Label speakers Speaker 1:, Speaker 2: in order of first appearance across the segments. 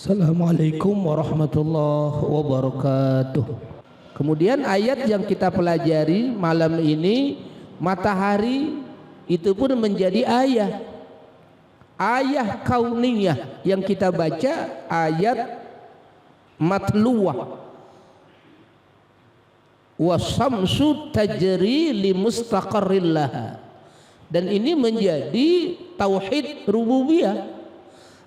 Speaker 1: Assalamualaikum warahmatullahi wabarakatuh. Kemudian ayat yang kita pelajari malam ini, matahari itu pun menjadi ayah kauniyah yang kita baca, ayat matluwah. Wasamsu tajri li mustaqarril laha. Dan ini menjadi tauhid rububiyah.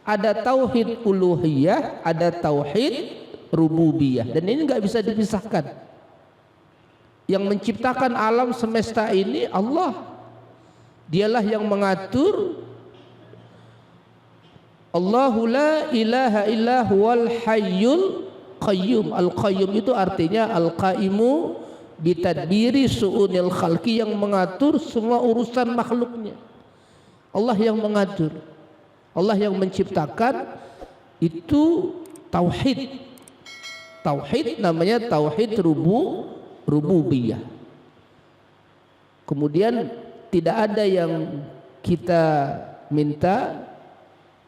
Speaker 1: Ada tauhid uluhiyah, ada tauhid rububiyah, dan ini nggak bisa dipisahkan. Yang menciptakan alam semesta ini Allah, dialah yang mengatur. Allahu la ilaha illa huwal hayyul qayyum. Al qayyum itu artinya al qaimu bitadbiri su'unil khalqi, yang mengatur semua urusan makhluknya. Allah yang mengatur, Allah yang menciptakan. Itu tauhid. Tauhid namanya tauhid rububiyah. Kemudian tidak ada yang kita minta,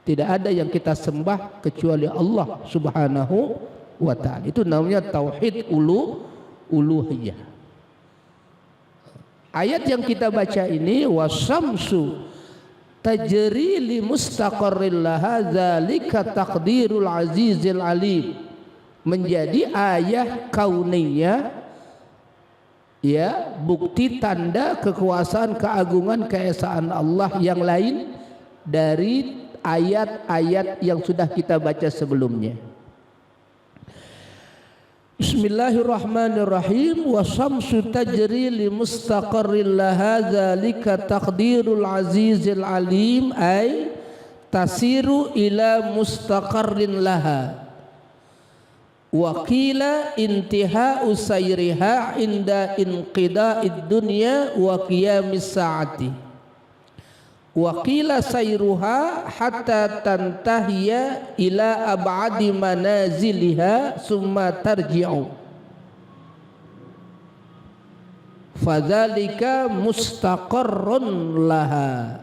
Speaker 1: tidak ada yang kita sembah kecuali Allah Subhanahu wa ta'ala. Itu namanya tauhid uluhiyah. Ayat yang kita baca ini, wasamsu tajri li mustaqarril laha dzalika taqdirul azizil alim, menjadi ayah kauniyah, ya, bukti tanda kekuasaan, keagungan, keesaan Allah yang lain dari ayat-ayat yang sudah kita baca sebelumnya. Bismillahirrahmanirrahim. Wasamsu tajri li mustaqarril laha dzalika taqdirul azizil alim, ay tasiru ila mustaqarrin laha. Wa qila intihau sayriha inda inqida'id dunya wa qiyamis saati. Wa qila sayruha hatta tantahiya ila ab'adi manaziliha summa tarji'u, fadzalika mustaqarrun laha.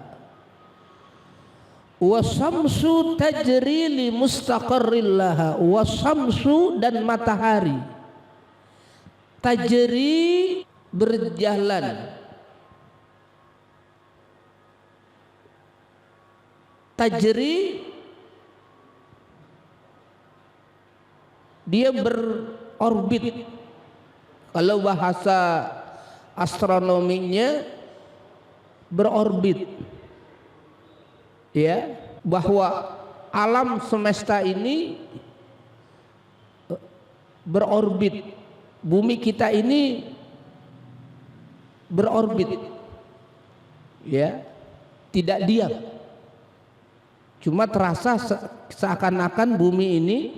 Speaker 1: Wasamsu tajri li mustaqarril laha. Wasamsu, dan matahari, tajri, berjalan, tajri, dia berorbit. Kalau bahasa astronominya berorbit, ya, bahwa alam semesta ini berorbit, bumi kita ini berorbit, ya, tidak diam. Cuma terasa seakan-akan bumi ini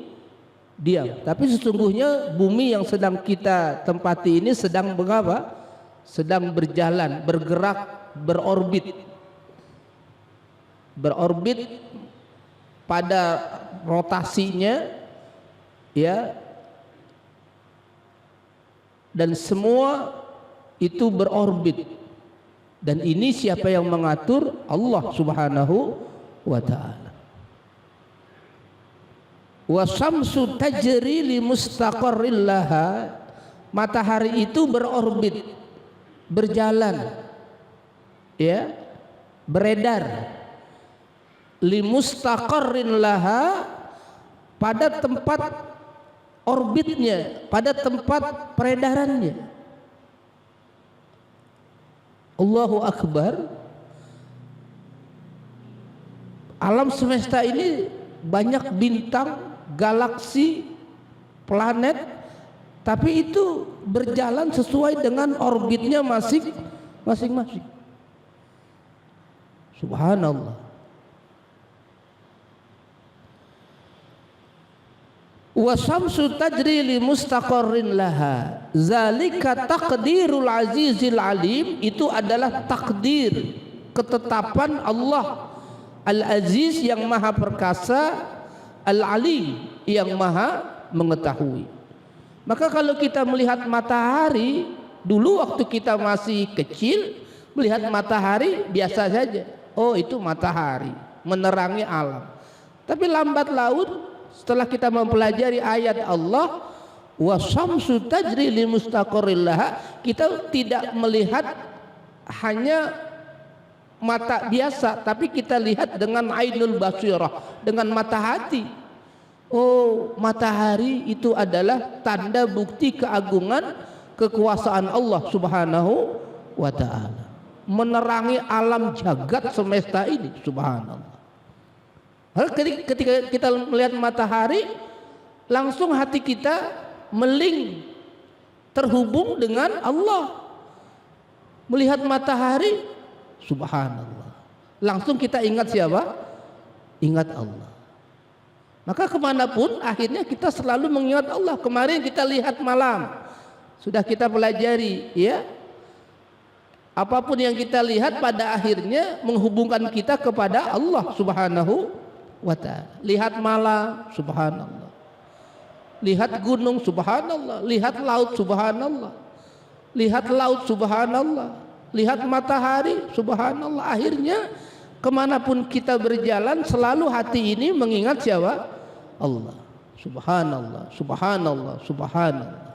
Speaker 1: diam, tapi sesungguhnya bumi yang sedang kita tempati ini sedang mengapa? Sedang berjalan, bergerak, berorbit. Berorbit pada rotasinya, ya, dan semua itu berorbit. Dan ini siapa yang mengatur? Allah Subhanahu wa ta'ala. Wasamsu tajri li mustaqarril laha. Matahari itu berorbit, berjalan, ya, beredar, li mustaqarrin laha, pada tempat orbitnya, pada tempat peredarannya. Allahu akbar. Alam semesta ini banyak bintang, galaksi, planet, tapi itu berjalan sesuai dengan orbitnya masing-masing. Subhanallah. Wasamsu tajri li mustaqarrin laha zalika taqdirul azizil alim. Itu adalah takdir, ketetapan Allah Al-Aziz yang maha perkasa, Al-Alim yang maha mengetahui. Maka kalau kita melihat matahari, dulu waktu kita masih kecil, melihat matahari biasa saja. Oh, itu matahari menerangi alam. Tapi lambat laun setelah kita mempelajari ayat Allah, wasyamsu tajri li mustaqarril laha, kita tidak melihat hanya mata biasa, tapi kita lihat dengan ainul basirah, dengan mata hati. Oh, matahari itu adalah tanda bukti keagungan kekuasaan Allah Subhanahu wa ta'ala, menerangi alam jagat semesta ini. Subhanallah. Ketika kita melihat matahari, langsung hati kita meling, terhubung dengan Allah. Melihat matahari, subhanallah, langsung kita ingat siapa? Ingat Allah. Maka kemanapun akhirnya kita selalu mengingat Allah. Kemarin kita lihat malam, sudah kita pelajari, ya, apapun yang kita lihat pada akhirnya menghubungkan kita kepada Allah Subhanahu wa ta'ala. Lihat malam, subhanallah. Lihat gunung, subhanallah. Lihat laut, subhanallah. Lihat laut, subhanallah. Lihat matahari, subhanallah. Akhirnya kemanapun kita berjalan, selalu hati ini mengingat siapa? Allah. Subhanallah, subhanallah, subhanallah.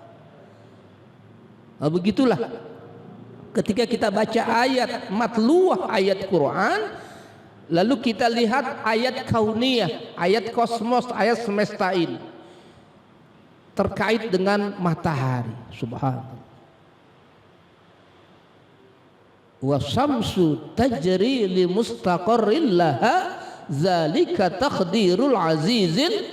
Speaker 1: Nah, begitulah ketika kita baca ayat matluah, ayat Quran, lalu kita lihat ayat kauniyah, ayat kosmos, ayat semesta ini terkait dengan matahari. Subhanallah. Wasyamsu tajri li mustaqarril laha zalika taqdirul azizil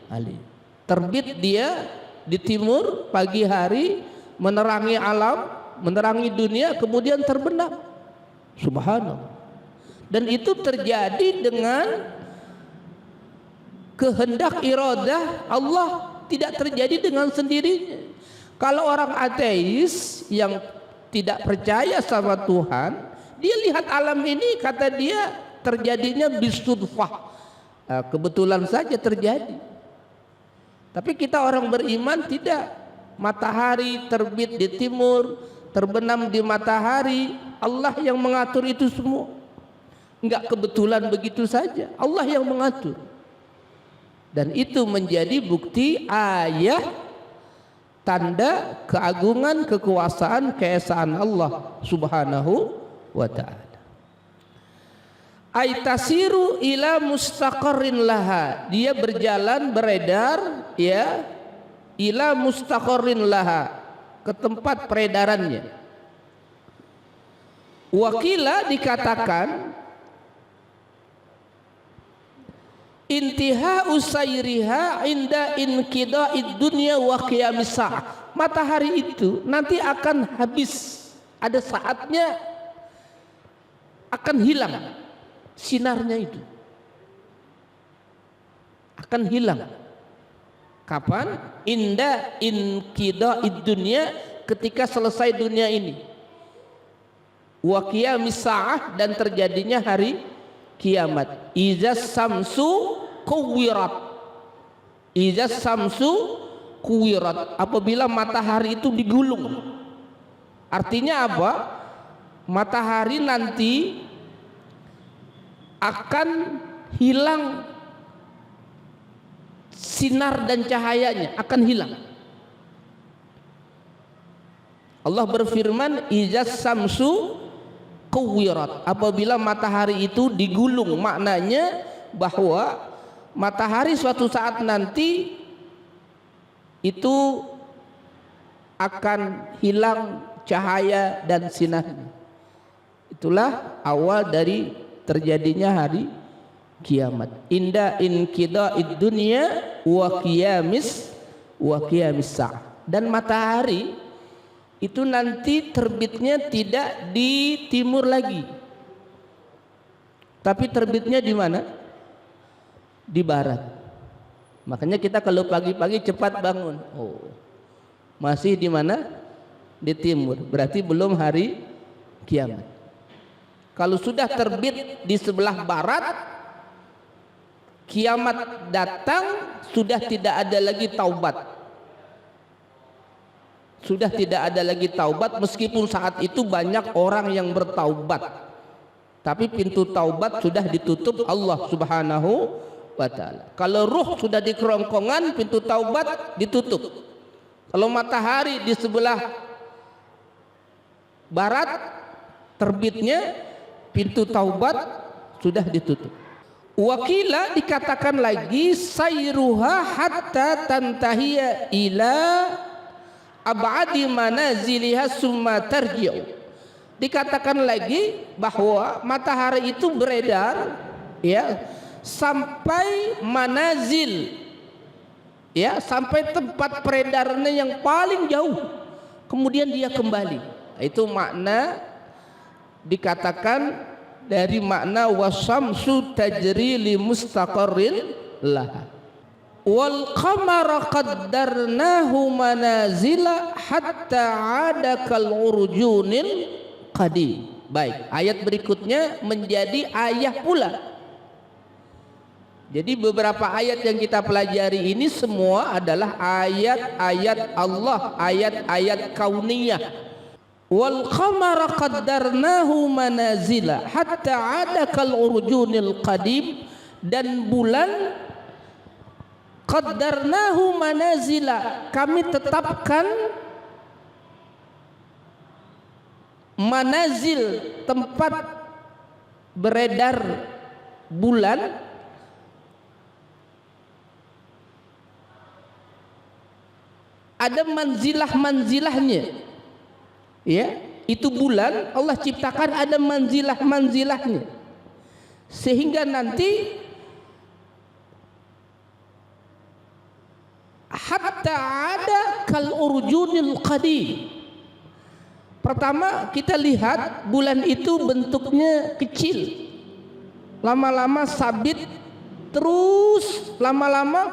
Speaker 1: alim. Terbit dia di timur pagi hari, menerangi alam, menerangi dunia, kemudian terbenam. Subhanallah. Dan itu terjadi dengan kehendak iradah Allah, tidak terjadi dengan sendirinya. Kalau orang ateis yang tidak percaya sama Tuhan, dia lihat alam ini, kata dia terjadinya bisudfah, kebetulan saja terjadi. Tapi kita orang beriman tidak. Matahari terbit di timur, terbenam di matahari, Allah yang mengatur itu semua. Enggak kebetulan begitu saja, Allah yang mengatur. Dan itu menjadi bukti ayat, tanda keagungan, kekuasaan, keesaan Allah Subhanahu wa ta'ala. Aitasiru ila mustaqarrin laha, dia berjalan, beredar, ya, ila mustaqarrin laha, ke tempat peredarannya. Wakila dikatakan intiha usairiha inda inqida'id dunya wa qiyamis sa'ah. Matahari itu nanti akan habis, ada saatnya akan hilang sinarnya, itu akan hilang. Kapan? Inda inqida'id dunya, ketika selesai dunia ini. Wa qiyamis sa'ah, dan terjadinya hari kiamat. Izas samsu kuwirat, izas samsu kuwirat, apabila matahari itu digulung. Artinya apa? Matahari nanti akan hilang sinar dan cahayanya, akan hilang. Allah berfirman izas samsu kuwirat, apabila matahari itu digulung. Maknanya bahwa matahari suatu saat nanti itu akan hilang cahaya dan sinarnya. Itulah awal dari terjadinya hari kiamat. Inda inqida'id dunya wa qiyamis sa'ah. Dan matahari itu nanti terbitnya tidak di timur lagi, tapi terbitnya di mana? Di barat. Makanya kita kalau pagi-pagi cepat bangun, oh, masih di mana? Di timur, berarti belum hari kiamat. Kalau sudah terbit di sebelah barat, kiamat datang, sudah tidak ada lagi taubat. Sudah tidak ada lagi taubat, meskipun saat itu banyak orang yang bertaubat, tapi pintu taubat sudah ditutup Allah Subhanahu wa ta'ala. Kalau ruh sudah di kerongkongan, pintu taubat ditutup. Kalau matahari di sebelah barat terbitnya, pintu taubat sudah ditutup. Wakila dikatakan lagi sayruha hatta tantahiya ila ab'adi manaziliha summa tarji'u. Dikatakan lagi bahwa matahari itu beredar ya sampai manazil ya, sampai tempat peredarannya yang paling jauh, kemudian dia kembali. Itu makna dikatakan dari makna wasamsu tajri li mustaqarrin laha wal qamara qaddarnahu manazila hatta ada kal urjunil qadim. Baik, ayat berikutnya menjadi ayah pula. Jadi beberapa ayat yang kita pelajari ini semua adalah ayat-ayat Allah, ayat-ayat kauniyah. Wal qamara qaddarnahu manazila hatta ada kal urjunil qadim, dan bulan qaddarnahu manazila, kami tetapkan manazil, tempat beredar bulan, ada manzilah-manzilahnya ya. Itu bulan Allah ciptakan ada manzilah-manzilahnya, sehingga nanti hatta ada kal urjunil qadim. Pertama kita lihat bulan itu bentuknya kecil, lama-lama sabit, terus lama-lama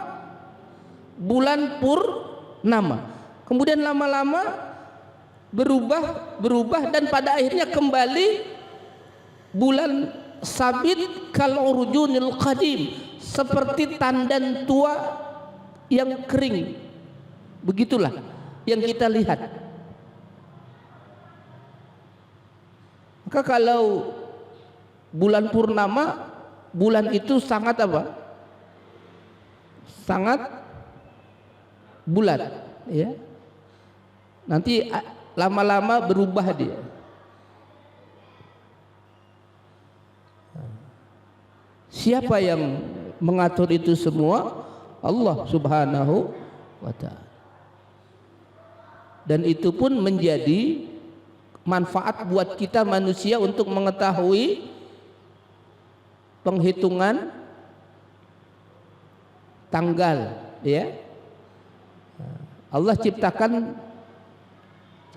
Speaker 1: bulan purnama, kemudian lama-lama berubah dan pada akhirnya kembali bulan sabit kal urjunil qadim, seperti tandan tua yang kering. Begitulah yang kita lihat. Maka kalau bulan purnama, bulan itu sangat apa? Sangat bulat ya. Nanti lama-lama berubah dia. Siapa yang mengatur itu semua? Allah Subhanahu wa ta'ala. Dan itu pun menjadi manfaat buat kita manusia untuk mengetahui penghitungan tanggal ya. Allah ciptakan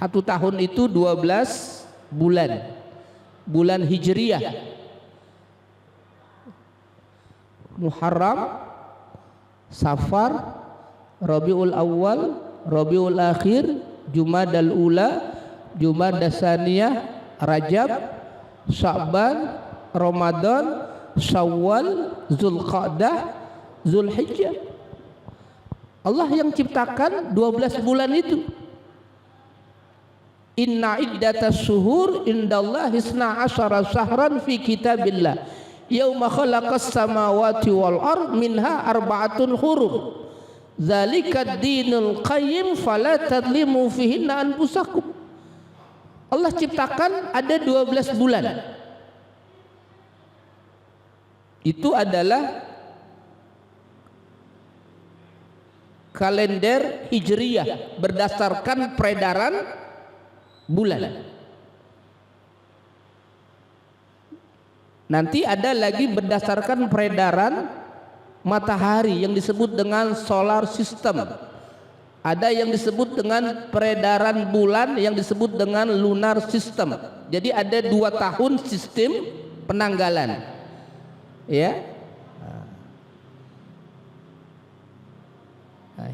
Speaker 1: satu tahun itu 12 bulan hijriyah. Muharram, Safar, Rabiul Awal, Rabiul Akhir, Jumadal Ula, Jumadas Saniyah, Rajab, Sya'ban, Ramadan, Syawal, Zulqa'dah, Zulhijjah. Allah yang ciptakan 12 bulan itu. Inna iddatas syuhur indallahi 12 syahran fi kitabillah yauma khalaqas samawati wal ard minha arba'atun hurum dzalika dinul qayyim fala tadlimu fihinna anfusakum. Allah ciptakan ada 12 bulan. Itu adalah kalender hijriyah berdasarkan peredaran bulan. Nanti ada lagi berdasarkan peredaran matahari yang disebut dengan solar system. Ada yang disebut dengan peredaran bulan yang disebut dengan lunar system. Jadi ada 2 tahun sistem penanggalan. Ya.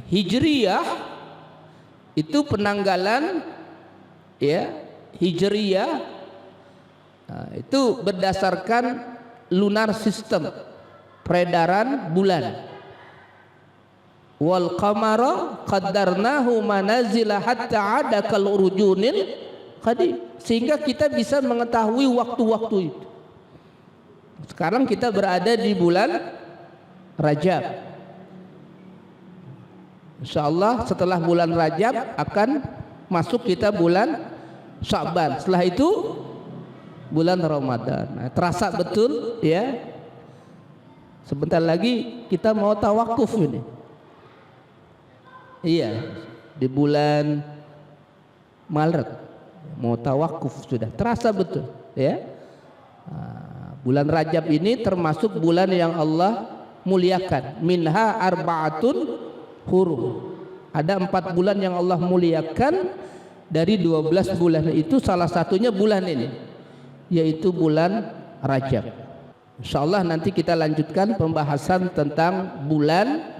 Speaker 1: Hijriyah itu penanggalan ya, hijriyah itu berdasarkan lunar system, peredaran bulan. Wal qamara qaddarnahu manazila hatta ada kal urjunil qadim, sehingga kita bisa mengetahui waktu-waktu itu. Sekarang kita berada di bulan Rajab. Insyaallah setelah bulan Rajab akan masuk kita bulan Sya'ban. Setelah itu bulan Ramadan. Nah, terasa betul ya. Sebentar lagi kita mau tawakuf ini. Iya, di bulan Maret mau tawakuf sudah. Terasa betul ya. Nah, bulan Rajab ini termasuk bulan yang Allah muliakan. Minha arba'atun hurum. Ada 4 bulan yang Allah muliakan. Dari 12 bulan itu salah satunya bulan ini, yaitu bulan Rajab. Insyaallah nanti kita lanjutkan pembahasan tentang bulan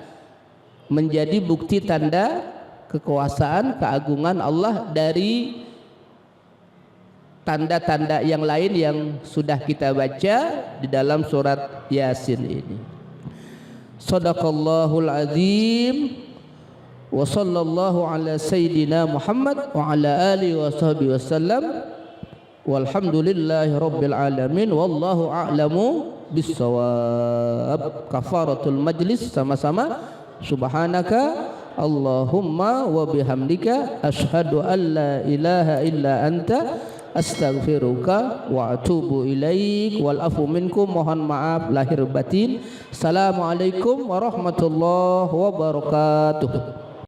Speaker 1: menjadi bukti tanda kekuasaan, keagungan Allah dari tanda-tanda yang lain yang sudah kita baca di dalam surat Yasin ini. Shadaqallahul azim wa sallallahu ala sayyidina Muhammad wa ala alihi wa sahbihi wasallam walhamdulillahi rabbil alamin wallahu a'lamu bissawab. Kafaratul majlis sama-sama. Subhanaka Allahumma wa bihamdika asyhadu an la ilaha illa anta astaghfiruka wa atubu ilaik wal afu minkum. Mohon maaf lahir batin. Assalamualaikum warahmatullahi wabarakatuh.